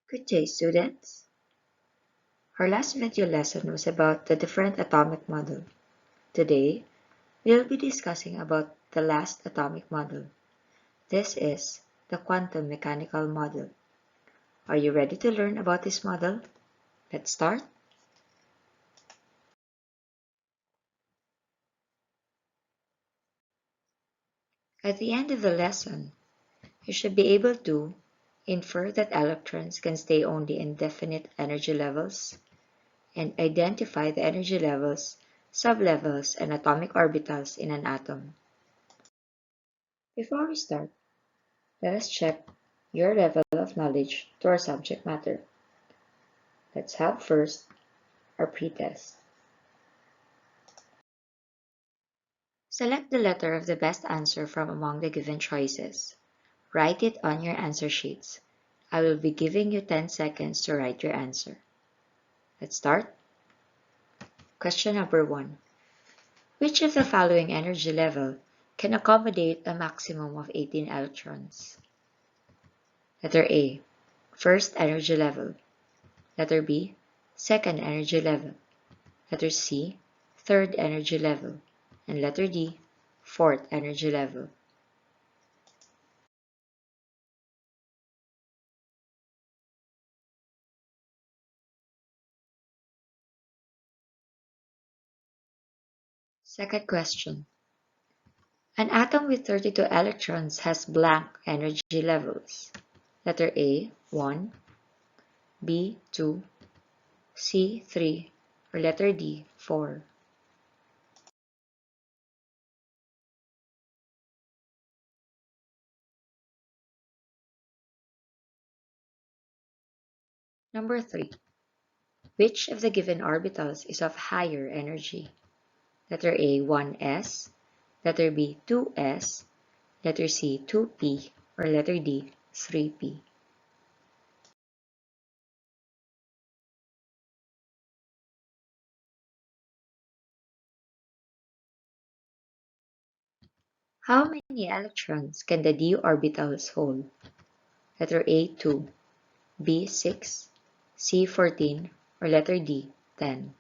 Good day, students. Our last video lesson was about the different atomic model. Today, we'll be discussing about the last atomic model. This is the quantum mechanical model. Are you ready to learn about this model? Let's start. At the end of the lesson, you should be able to infer that electrons can stay only in definite energy levels and identify the energy levels, sublevels, and atomic orbitals in an atom. Before we start, let us check your level of knowledge to our subject matter. Let's have first our pretest. Select the letter of the best answer from among the given choices. Write it on your answer sheets. I will be giving you 10 seconds to write your answer. Let's start. Question number 1. Which of the following energy level can accommodate a maximum of 18 electrons? Letter A, first energy level. Letter B, second energy level. Letter C, third energy level. And letter D, fourth energy level. Second question. An atom with 32 electrons has blank energy levels. Letter A, 1, B, 2, C, 3, or letter D, 4. Number 3. Which of the given orbitals is of higher energy? Letter A, 1s, letter B, 2s, letter C, 2p, or letter D, 3p. How many electrons can the d orbitals hold? Letter A, 2, B, 6, C, 14, or letter D, 10.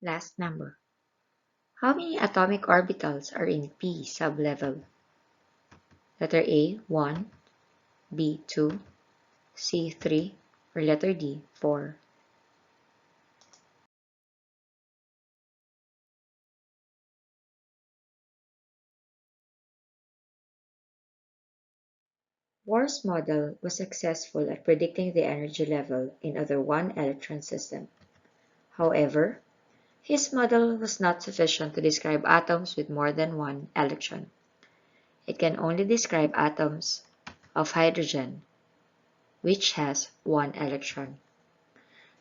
Last number. How many atomic orbitals are in p sublevel? Letter A, 1, B, 2, C, 3, or letter D, 4. Bohr's model was successful at predicting the energy level in other one-electron system. However, his model was not sufficient to describe atoms with more than one electron. It can only describe atoms of hydrogen, which has one electron.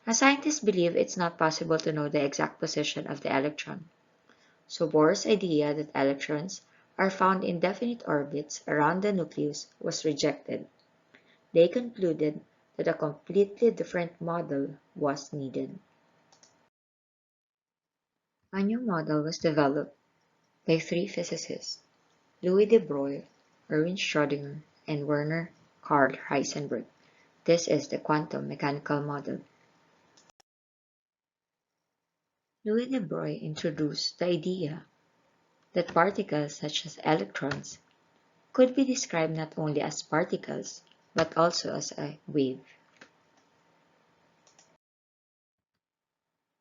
Now, scientists believe it's not possible to know the exact position of the electron. So Bohr's idea that electrons are found in definite orbits around the nucleus was rejected. They concluded that a completely different model was needed. A new model was developed by three physicists, Louis de Broglie, Erwin Schrödinger, and Werner Karl Heisenberg. This is the quantum mechanical model. Louis de Broglie introduced the idea that particles such as electrons could be described not only as particles but also as a wave.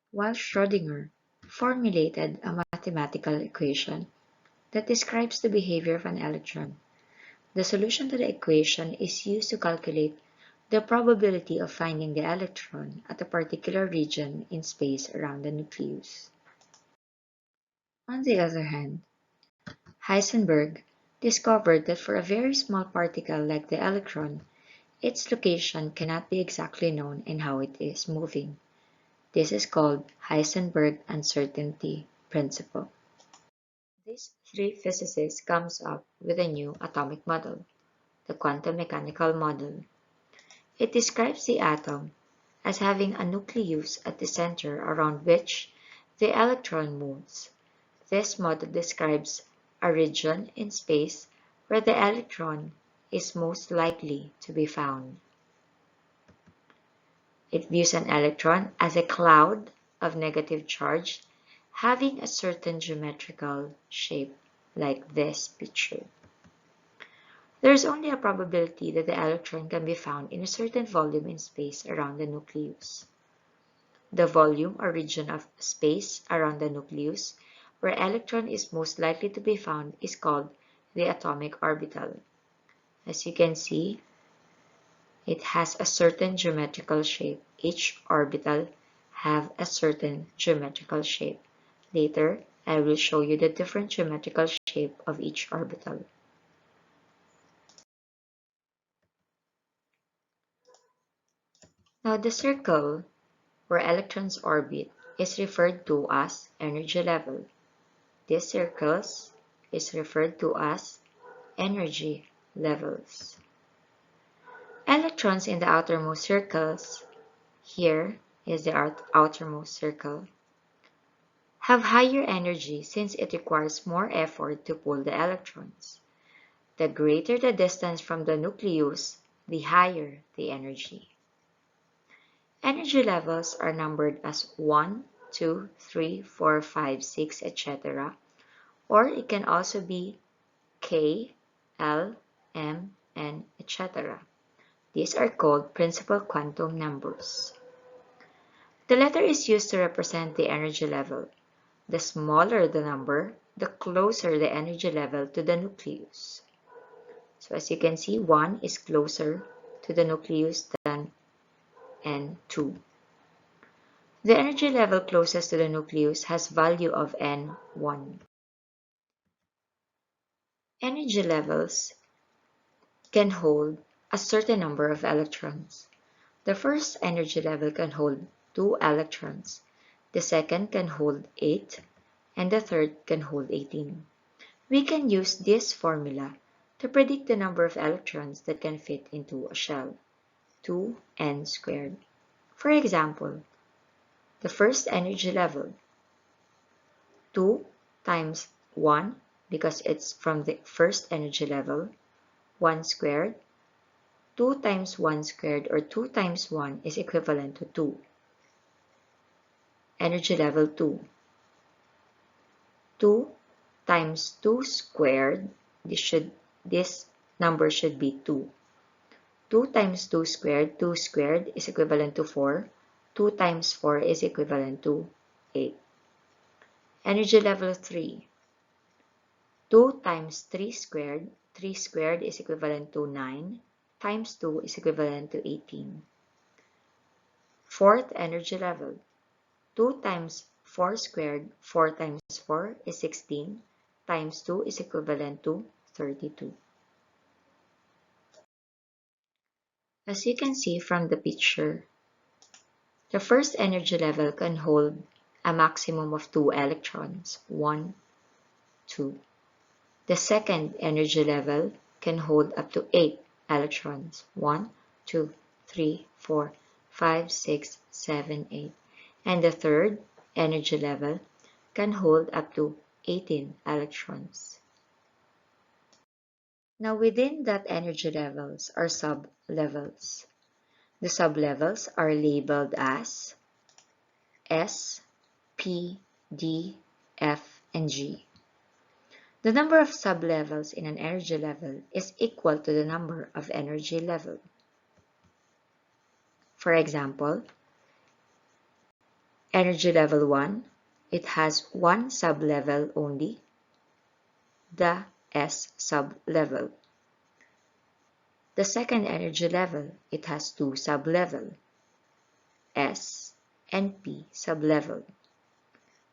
While Schrödinger formulated a mathematical equation that describes the behavior of an electron, the solution to the equation is used to calculate the probability of finding the electron at a particular region in space around the nucleus. On the other hand, Heisenberg discovered that for a very small particle like the electron, its location cannot be exactly known and how it is moving. This is called Heisenberg uncertainty principle. These three physicists comes up with a new atomic model, the quantum mechanical model. It describes the atom as having a nucleus at the center around which the electron moves. This model describes a region in space where the electron is most likely to be found. It views an electron as a cloud of negative charge having a certain geometrical shape, like this picture. There is only a probability that the electron can be found in a certain volume in space around the nucleus. The volume or region of space around the nucleus where electron is most likely to be found is called the atomic orbital. As you can see, it has a certain geometrical shape. Each orbital have a certain geometrical shape. Later, I will show you the different geometrical shape of each orbital. Now, the circle where electrons orbit is referred to as energy level. These circles is referred to as energy levels. Electrons in the outermost circles, here is the outermost circle, have higher energy since it requires more effort to pull the electrons. The greater the distance from the nucleus, the higher the energy. Energy levels are numbered as 1, 2, 3, 4, 5, 6, etc. Or it can also be K, L, M, N, etc. These are called principal quantum numbers. The letter is used to represent the energy level. The smaller the number, the closer the energy level to the nucleus. So as you can see, 1 is closer to the nucleus than N2. The energy level closest to the nucleus has value of N1. Energy levels can hold a certain number of electrons. The first energy level can hold 2 electrons, the second can hold 8, and the third can hold 18. We can use this formula to predict the number of electrons that can fit into a shell, 2n squared. For example, the first energy level, 2 times 1, because it's from the first energy level, 1 squared. 2 times 1 squared, or 2 times 1, is equivalent to 2. Energy level 2. 2 times 2 squared, this number should be 2. 2 times 2 squared is equivalent to 4. 2 times 4 is equivalent to 8. Energy level 3. 2 times 3 squared is equivalent to 9, times 2 is equivalent to 18. Fourth energy level. 2 times 4 squared, 4 times 4 is 16, times 2 is equivalent to 32. As you can see from the picture, the first energy level can hold a maximum of 2 electrons, 1, 2. The second energy level can hold up to 8 electrons, 1, 2, 3, 4, 5, 6, 7, 8. And the third energy level can hold up to 18 electrons. Now within that energy levels are sub-levels. The sub-levels are labeled as S, P, D, F, and G. The number of sub-levels in an energy level is equal to the number of energy level. For example, energy level 1, it has one sub-level only, the S sub-level. The second energy level, it has 2 sub-level, S and P sub-level.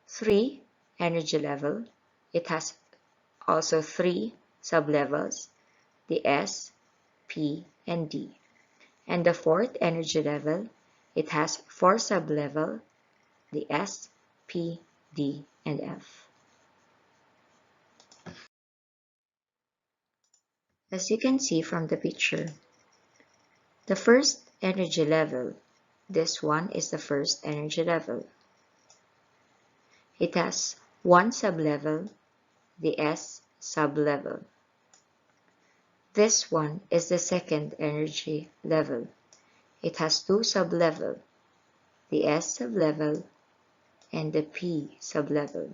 3 energy level, it has also 3 sub-levels, the S, P, and D. And the fourth energy level, it has 4 sub-level, the S, P, D, and F. As you can see from the picture, the first energy level, this one is the first energy level. It has one sublevel, the s sublevel. This one is the second energy level. It has two sublevels, the s sublevel and the p sublevel.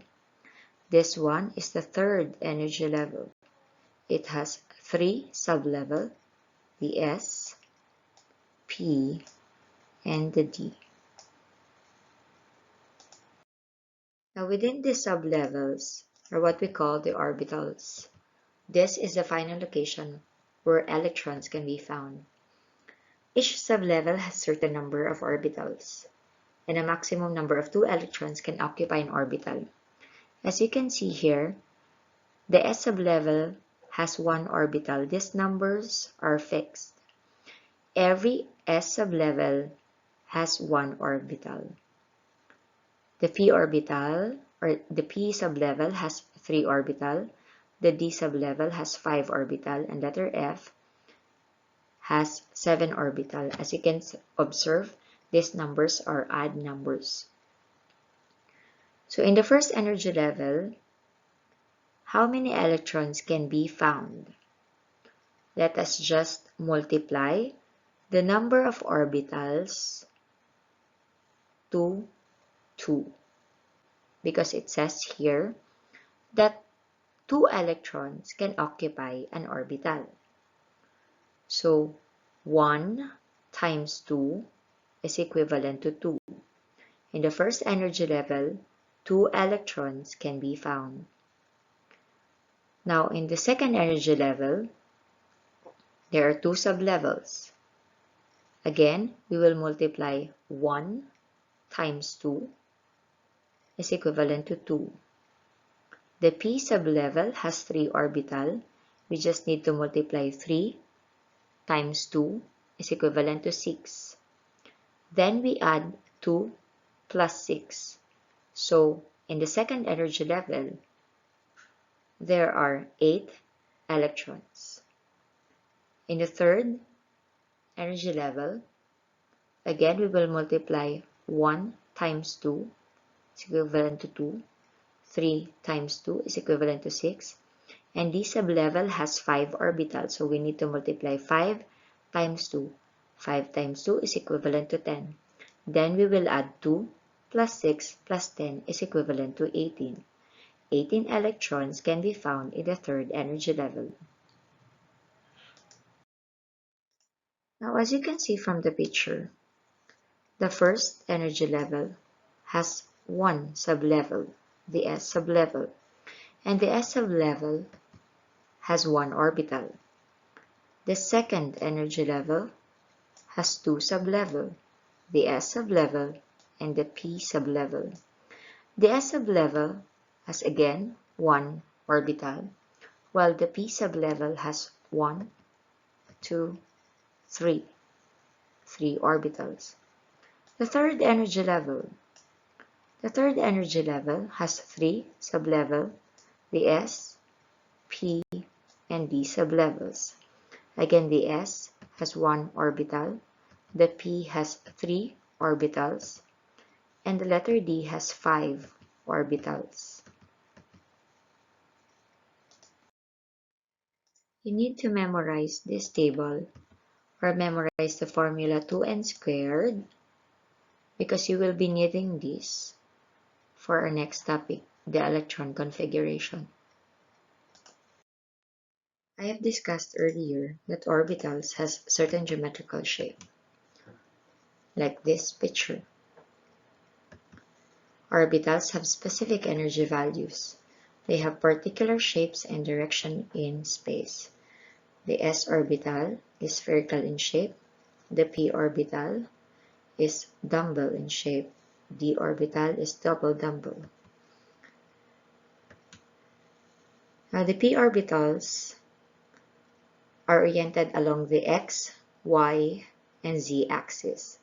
This one is the third energy level. It has three sublevels, the s, p, and the d. Now within the sublevels are what we call the orbitals. This is the final location where electrons can be found. Each sublevel has a certain number of orbitals, and a maximum number of 2 electrons can occupy an orbital. As you can see here, the s sublevel has 1 orbital. These numbers are fixed. Every s sublevel has 1 orbital. The p orbital, or the p sublevel, has 3 orbital. The d sublevel has 5 orbital, and letter F has 7 orbital. As you can observe, these numbers are odd numbers. So in the first energy level, how many electrons can be found? Let us just multiply the number of orbitals to 2, because it says here that 2 electrons can occupy an orbital. So 1 times 2 is equivalent to 2. In the first energy level, 2 electrons can be found. Now in the second energy level, there are 2 sublevels. Again, we will multiply 1 times 2 is equivalent to 2. The p sublevel has 3 orbital. We just need to multiply 3 times 2 is equivalent to 6. Then we add 2 plus 6. So in the second energy level, there are 8 electrons. In the third energy level, again we will multiply 1 times 2 is equivalent to 2. 3 times 2 is equivalent to 6. And this sublevel has 5 orbitals, so we need to multiply 5 times 2. 5 times 2 is equivalent to 10. Then we will add 2 plus 6 plus 10 is equivalent to 18. 18 electrons can be found in the third energy level. Now, as you can see from the picture, the first energy level has one sublevel, the s sublevel, and the s sublevel has one orbital. The second energy level has two sublevels, the s sublevel and the p sublevel. The s sublevel has again one orbital, while the p sublevel has 1, 2, 3 orbitals. The third energy level has 3 sublevels, the s, p, and d sublevels. Again, the s has 1 orbital, the p has 3 orbitals, and the letter d has 5 orbitals. You need to memorize this table or memorize the formula 2n squared, because you will be needing this for our next topic, the electron configuration. I have discussed earlier that orbitals has certain geometrical shape, like this picture. Orbitals have specific energy values. They have particular shapes and direction in space. The s orbital is spherical in shape. The p orbital is dumbbell in shape. D orbital is double dumbbell. Now the p orbitals are oriented along the x, y, and z axis.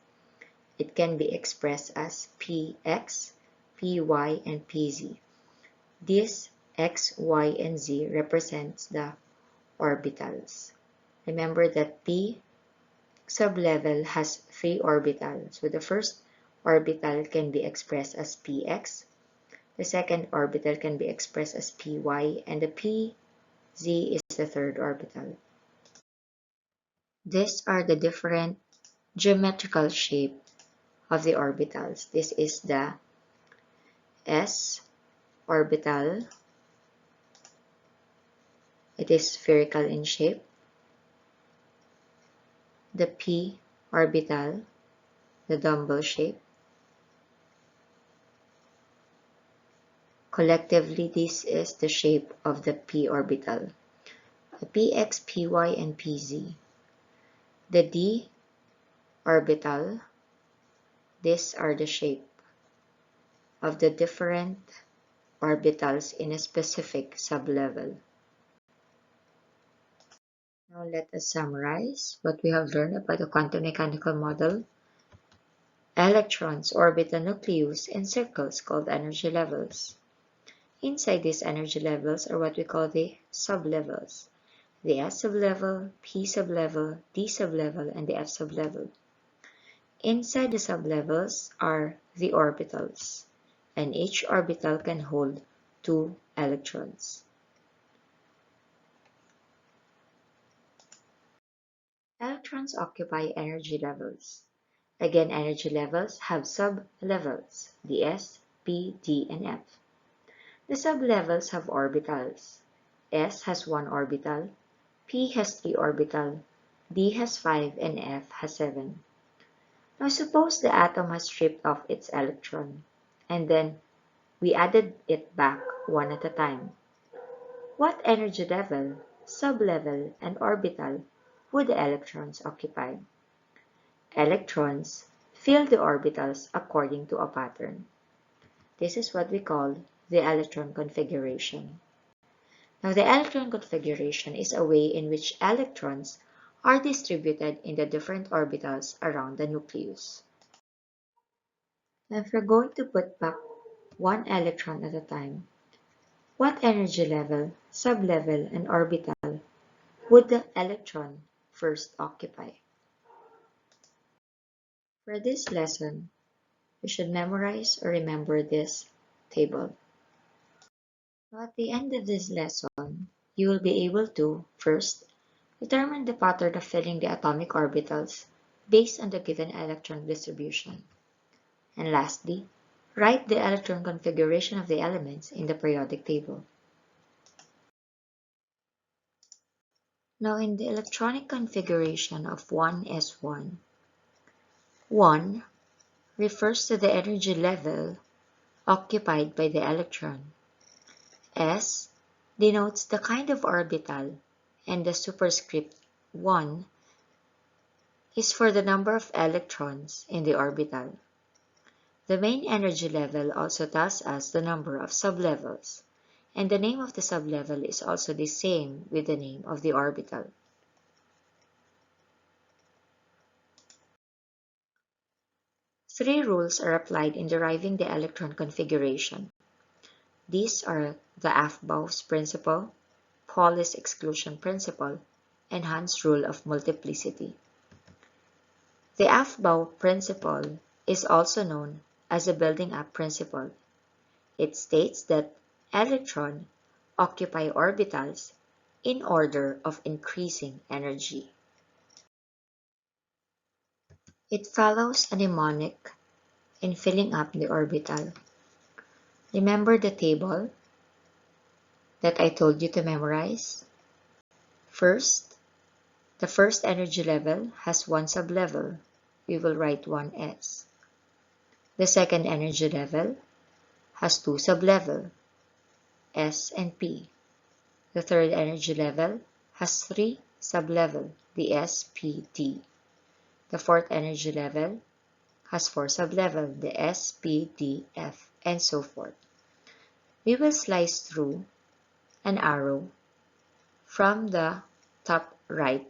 It can be expressed as px, py, and pz. This x, y, and z represents the orbitals. Remember that p sublevel has 3 orbitals, so the first orbital can be expressed as px, The second orbital can be expressed as py, and the pz is the third orbital. These are the different geometrical shape of the orbitals. This is the s orbital. It is spherical in shape. The p orbital, the dumbbell shape. Collectively, this is the shape of the p orbital. The px, py, and pz. The d orbital, these are the shape of the different orbitals in a specific sublevel. Now let us summarize what we have learned about the quantum mechanical model. Electrons orbit the nucleus in circles called energy levels. Inside these energy levels are what we call the sublevels. The S sublevel, P sublevel, D sublevel, and the F sublevel. Inside the sublevels are the orbitals, and each orbital can hold 2 electrons. Electrons occupy energy levels. Again, energy levels have sublevels, the S, P, D, and F. The sublevels have orbitals. S has 1 orbital, P has 3 orbital, D has 5, and F has 7. Now suppose the atom has stripped off its electron, and then we added it back one at a time. What energy level, sublevel, and orbital would the electrons occupy? Electrons fill the orbitals according to a pattern. This is what we call the electron configuration. Now, the electron configuration is a way in which electrons are distributed in the different orbitals around the nucleus. Now, if we're going to put back one electron at a time, what energy level, sublevel, and orbital would the electron first occupy? For this lesson, you should memorize or remember this table. Now, at the end of this lesson, you will be able to, first, determine the pattern of filling the atomic orbitals based on the given electron distribution. And lastly, write the electron configuration of the elements in the periodic table. Now, in the electronic configuration of 1s1, 1 refers to the energy level occupied by the electron. S denotes the kind of orbital, and the superscript 1 is for the number of electrons in the orbital. The main energy level also tells us the number of sublevels, and the name of the sublevel is also the same with the name of the orbital. Three rules are applied in deriving the electron configuration. These are the Aufbau's principle, Pauli's exclusion principle, and Hund's rule of multiplicity. The Aufbau principle is also known as the building up principle. It states that electrons occupy orbitals in order of increasing energy. It follows a mnemonic in filling up the orbital. Remember the table that I told you to memorize? First, the first energy level has 1 sublevel. We will write 1s. The second energy level has 2 sublevels, S and P. The third energy level has 3 sublevels, the S, P, D. The fourth energy level has 4 sublevels, the S, P, D, F, and so forth. We will slice through an arrow from the top right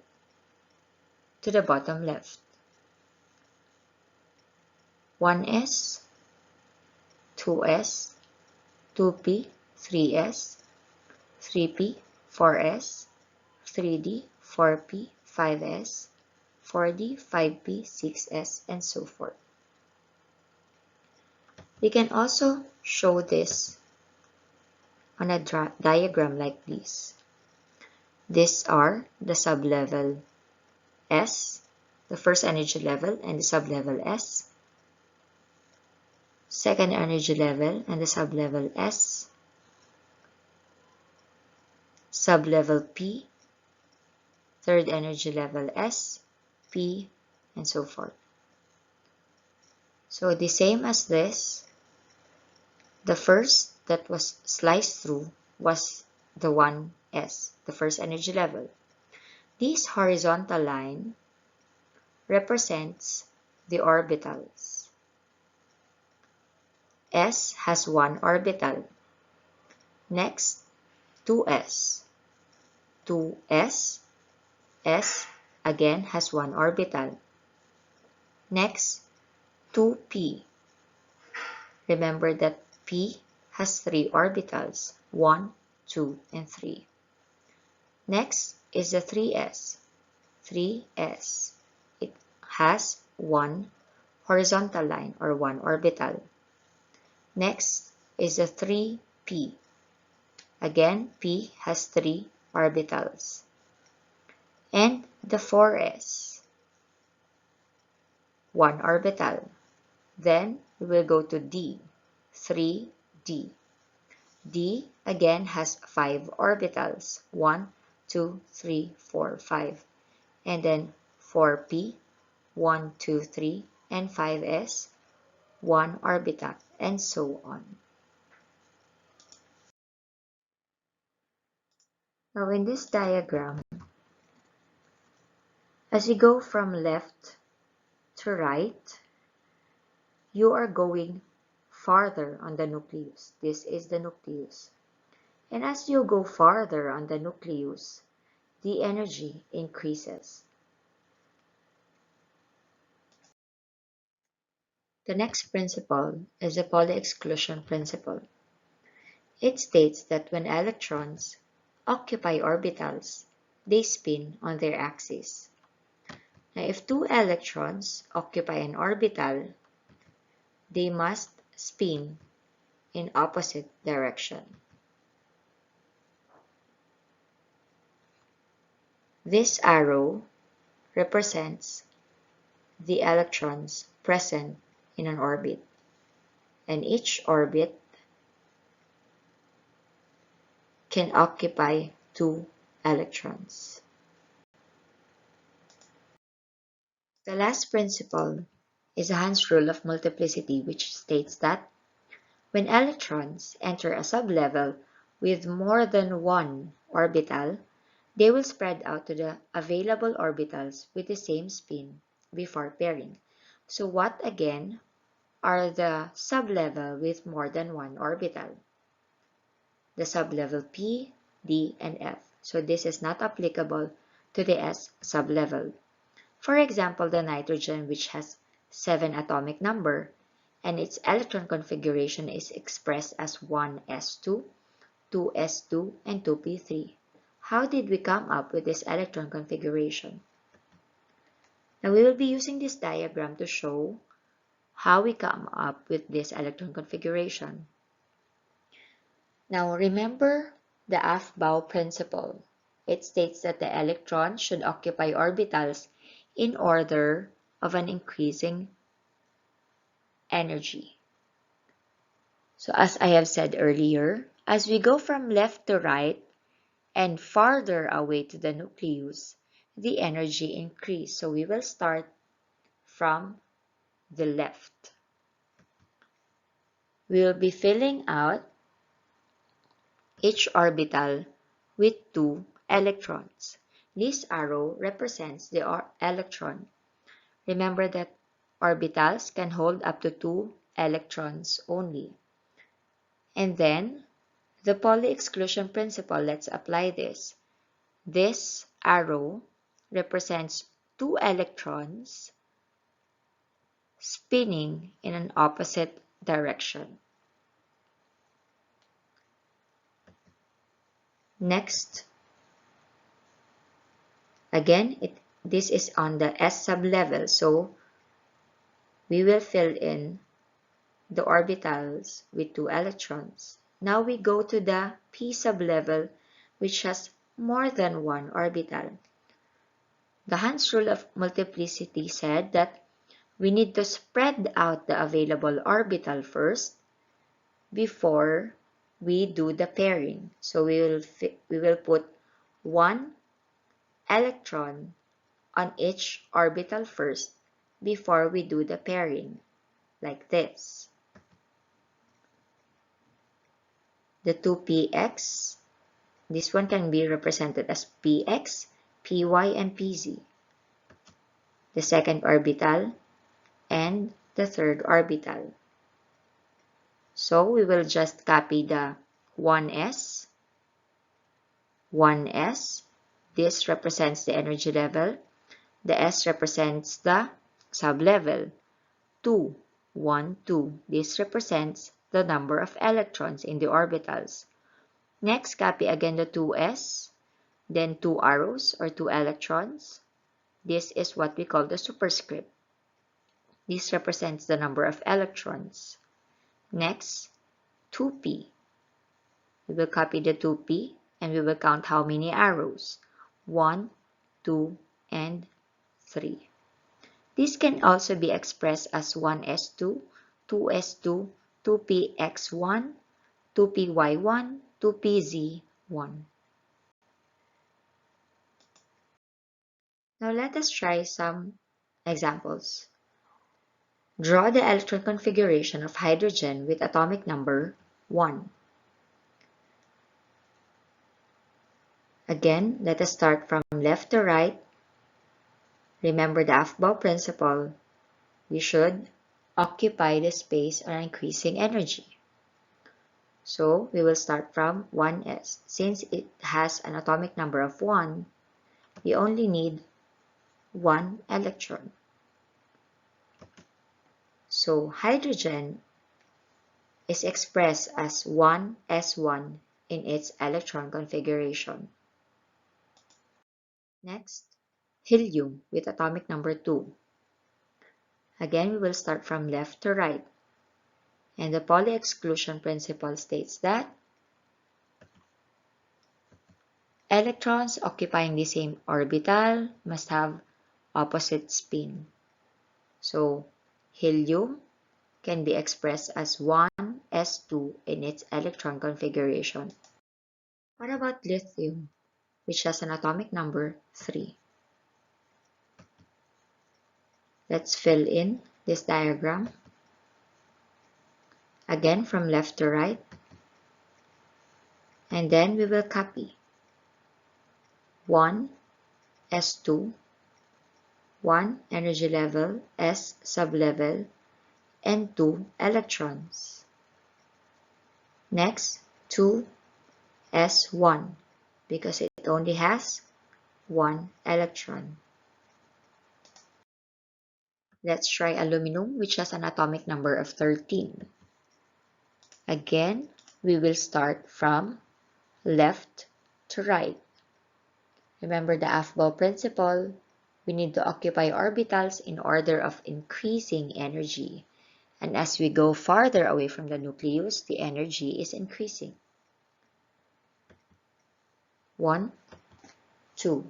to the bottom left. 1s, 2s, 2p, 3s, 3p, 4s, 3d, 4p, 5s, 4d, 5p, 6s, and so forth. We can also show this on a diagram like this. These are the sublevel S, the first energy level, and the sublevel S, second energy level and the sublevel S, sublevel P, third energy level S, P, and so forth. So the same as this, the first that was sliced through was the one S, the first energy level. This horizontal line represents the orbitals. S has one orbital. Next, 2s. 2s, S again has one orbital. Next, 2p. Remember that p has three orbitals, 1, 2, and 3. Next is the 3s. 3s. It has one horizontal line or one orbital. Next is the 3p. Again, p has three orbitals. And the 4s, one orbital. Then we will go to D, 3d. D again has 5 orbitals, 1, 2, 3, 4, 5. And then 4p, 1, 2, 3, and 5s, 1 orbital, and so on. Now in this diagram, as we go from left to right, you are going farther on the nucleus. This is the nucleus. And as you go farther on the nucleus, the energy increases. The next principle is the Pauli exclusion principle. It states that when electrons occupy orbitals, they spin on their axis. Now, if two electrons occupy an orbital, they must spin in opposite direction. This arrow represents the electrons present in an orbit, and each orbit can occupy two electrons. The last principle is Hund's rule of multiplicity, which states that when electrons enter a sublevel with more than one orbital, they will spread out to the available orbitals with the same spin before pairing. So what again are the sublevel with more than one orbital? The sublevel P, D, and F. So this is not applicable to the S sublevel. For example, the nitrogen, which has 7 atomic number, and its electron configuration is expressed as 1s2, 2s2, and 2p3. How did we come up with this electron configuration? Now we will be using this diagram to show how we come up with this electron configuration. Now remember the Aufbau principle. It states that the electron should occupy orbitals in order of an increasing energy. So as I have said earlier, as we go from left to right and farther away to the nucleus, the energy increase. So we will start from the left. We will be filling out each orbital with 2 electrons. This arrow represents the electron. Remember that orbitals can hold up to 2 electrons only. And then, the Pauli exclusion principle, let's apply this. This arrow represents 2 electrons spinning in an opposite direction. Next, again, this is on the S sublevel, so we will fill in the orbitals with 2 electrons. Now we go to the p sublevel, which has more than one orbital. The Hund's rule of multiplicity said that we need to spread out the available orbital first before we do the pairing. So we will put one electron on each orbital first before we do the pairing, like this. The 2px, this one can be represented as px, py, and pz. The second orbital and the third orbital. So we will just copy the 1s, 1s. This represents the energy level. The s represents the sublevel. 2, 1, 2. This represents the number of electrons in the orbitals. Next, copy again the 2s, then 2 arrows or 2 electrons. This is what we call the superscript. This represents the number of electrons. Next, 2p. We will copy the 2p and we will count how many arrows. 1, 2, and 3. This can also be expressed as 1s2, 2s2, 2px1, 2py1, 2pz1. Now let us try some examples. Draw the electron configuration of hydrogen with atomic number 1. Again, let us start from left to right. Remember the Aufbau principle. We should occupy the space or increasing energy. So we will start from 1s. Since it has an atomic number of 1, we only need 1 electron. So hydrogen is expressed as 1s1 in its electron configuration. Next, helium with atomic number 2. Again, we will start from left to right. And the Pauli exclusion principle states that electrons occupying the same orbital must have opposite spin. So, helium can be expressed as 1s2 in its electron configuration. What about lithium, which has an atomic number 3? Let's fill in this diagram. Again, from left to right. And then we will copy 1 S2, 1 energy level, S sublevel, and 2 electrons. Next, 2 S1 because it only has 1 electron. Let's try aluminum, which has an atomic number of 13. Again, we will start from left to right. Remember the Aufbau principle. We need to occupy orbitals in order of increasing energy. And as we go farther away from the nucleus, the energy is increasing. 1, 2.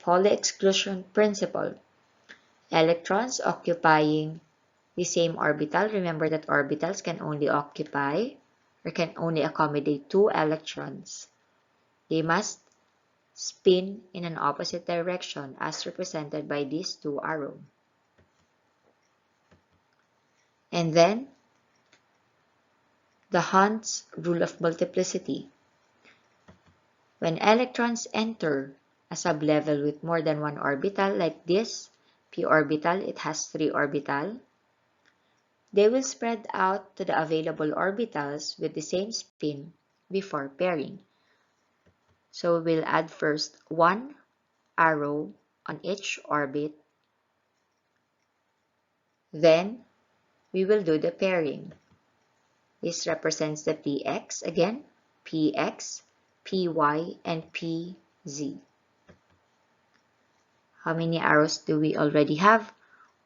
Pauli exclusion principle. Electrons occupying the same orbital. Remember that orbitals can only occupy or can only accommodate 2 electrons. They must spin in an opposite direction as represented by these 2 arrows. And then, the Hund's rule of multiplicity. When electrons enter a sublevel with more than 1 orbital, like this p orbital, it has 3 orbitals, they will spread out to the available orbitals with the same spin before pairing. So we'll add first 1 arrow on each orbit. Then we will do the pairing. This represents the px again, px, py, and pz. How many arrows do we already have?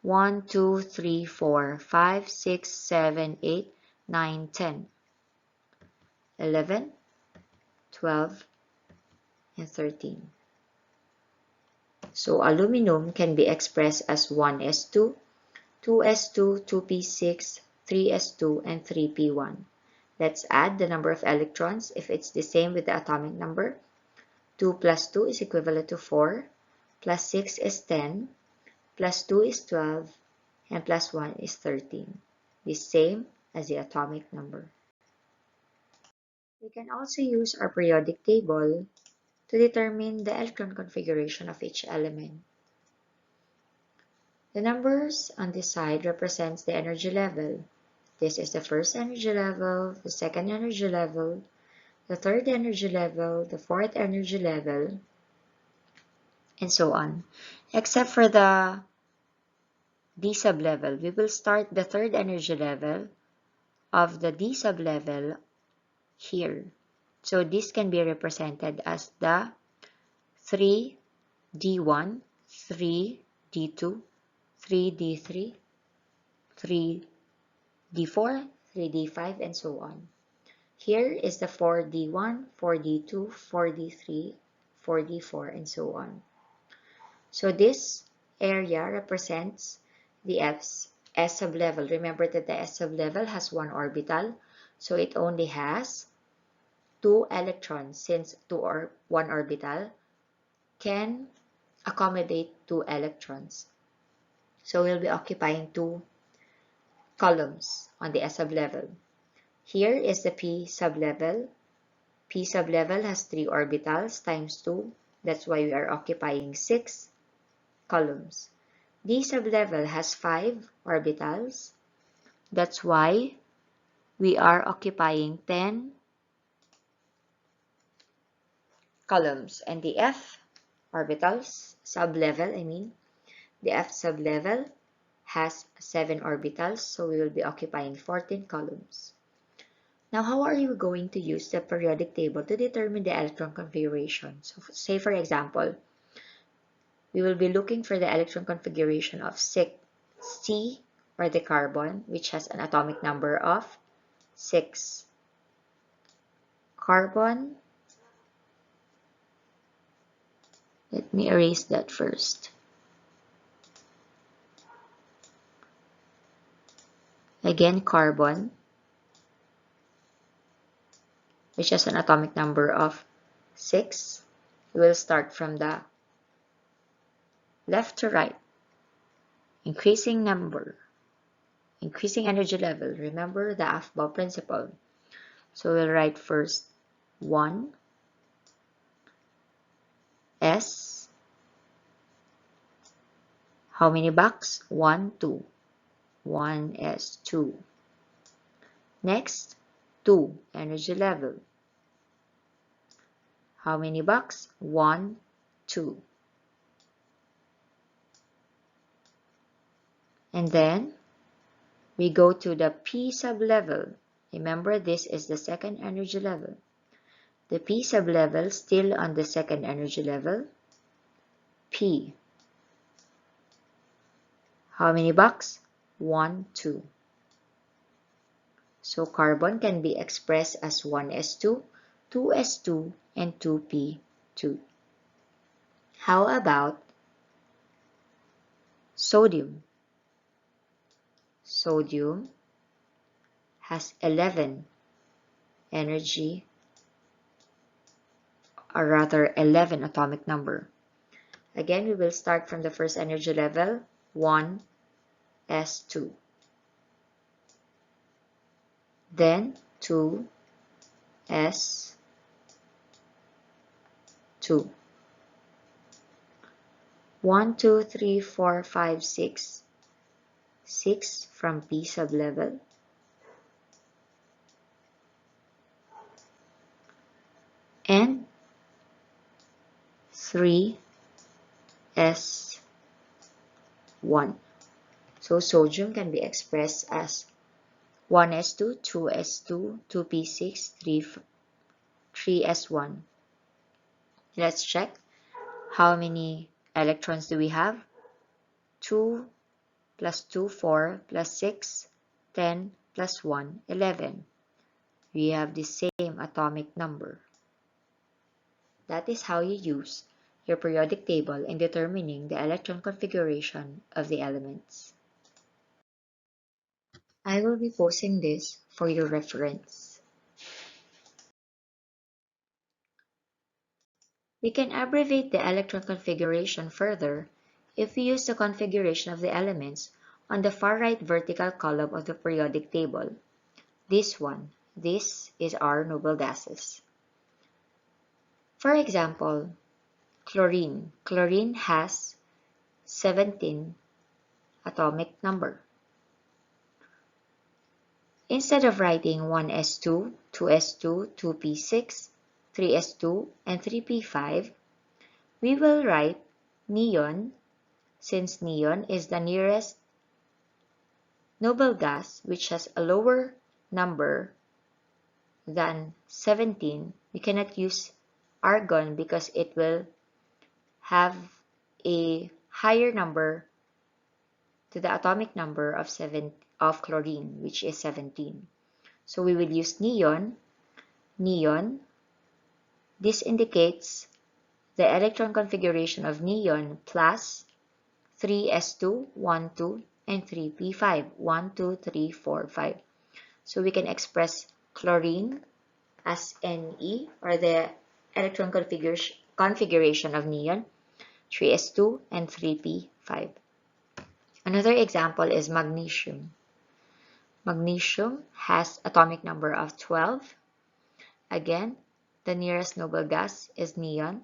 1, 2, 3, 4, 5, 6, 7, 8, 9, 10, 11, 12, and 13. So aluminum can be expressed as 1s2, 2s2, 2p6, 3s2, and 3p1. Let's add the number of electrons if it's the same with the atomic number. 2 plus 2 is equivalent to 4, plus 6 is 10, plus 2 is 12, and plus 1 is 13, the same as the atomic number. We can also use our periodic table to determine the electron configuration of each element. The numbers on this side represents the energy level. This is the first energy level, the second energy level, the third energy level, the fourth energy level, and so on. Except for the D sublevel, we will start the third energy level of the D sublevel here. So this can be represented as the 3D1, 3D2, 3D3, 3D4, 3D5, and so on. Here is the 4D1, 4D2, 4D3, 4D4, and so on. So this area represents the S sublevel. Remember that the S sublevel has one orbital, so it only has 2 electrons since 1 orbital can accommodate 2 electrons. So we'll be occupying 2 columns on the S sublevel. Here is the P sublevel. P sublevel has 3 orbitals times 2. That's why we are occupying 6 columns. D sublevel has 5 orbitals. That's why we are occupying 10 columns. And the F orbitals, sublevel, the F sublevel has 7 orbitals, so we will be occupying 14 columns. Now, how are you going to use the periodic table to determine the electron configuration? So, say for example, we will be looking for the electron configuration of C, or the carbon, which has an atomic number of 6. Carbon, let me erase that first. Again, carbon, which has an atomic number of 6. We will start from the left to right. Increasing number, increasing energy level. Remember the Aufbau principle. So we'll write first 1, S. How many bucks? 1, 2. 1s, 2. Next, 2, energy level. How many bucks? 1, 2. And then we go to the P sublevel. Remember, this is the second energy level. The P sublevel still on the second energy level. P. How many bucks? 1, 2. So carbon can be expressed as 1s2, 2s2, and 2p2. How about sodium? Sodium has 11 energy, or rather 11 atomic number. Again, we will start from the first energy level, 1s2. Then 2s2. 1, 2, 3, 4, 5, 6. 6 from P sublevel. And 3s1. So sodium can be expressed as 1s2, 2s2, 2p6, 3s1. Let's check how many electrons do we have. 2 plus 2, 4, plus 6, 10, plus 1, 11. We have the same atomic number. That is how you use your periodic table in determining the electron configuration of the elements. I will be posting this for your reference. We can abbreviate the electron configuration further if we use the configuration of the elements on the far right vertical column of the periodic table. This one. This is our noble gases. For example, chlorine. Chlorine has 17 atomic number. Instead of writing 1s2, 2s2, 2p6, 3s2, and 3p5, we will write neon, since neon is the nearest noble gas which has a lower number than 17. We cannot use argon because it will have a higher number to the atomic number of chlorine, which is 17. So we will use neon. Neon. This indicates the electron configuration of neon plus 3s2, 1, 2, and 3p5, 1, 2, 3, 4, 5. So we can express chlorine as Ne, or the electron configuration of neon, 3s2 and 3p5. Another example is magnesium. Magnesium has atomic number of 12. Again, the nearest noble gas is neon,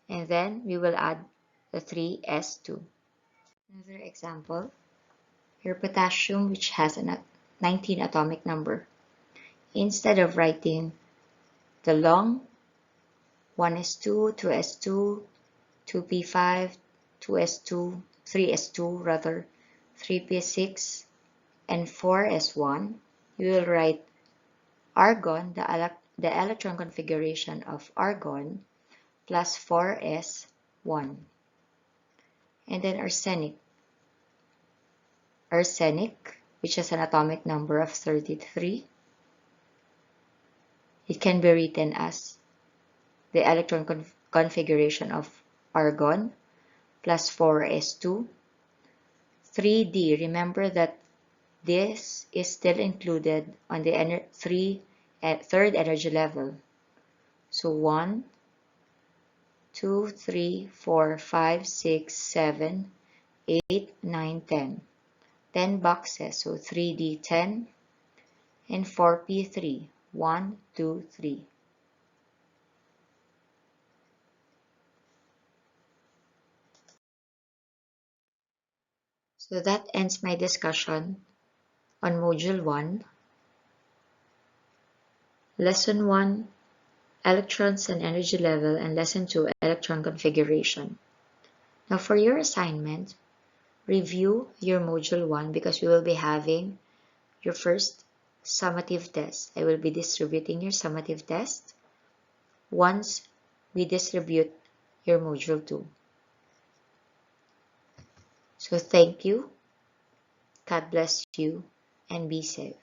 and then we will add the 3s2. Another example, your potassium, which has a 19 atomic number. Instead of writing the long 1s2, 2s2, 2p5, 2s2, 3s2 rather, 3p6, and 4s1, you will write argon, the electron configuration of argon, plus 4s1. And then arsenic. Arsenic, which has an atomic number of 33. It can be written as the electron configuration of argon, plus 4s2. 3d, remember that this is still included on the third energy level. So 1, 2, 3, 4, 5, 6, 7, 8, 9, 10. 10 boxes, so 3d10 and 4p3. 1, 2, 3. So that ends my discussion on Module 1, Lesson 1, Electrons and Energy Level, and Lesson 2, Electron Configuration. Now for your assignment, review your Module 1 because we will be having your first summative test. I will be distributing your summative test once we distribute your Module 2. So thank you, God bless you, and be safe.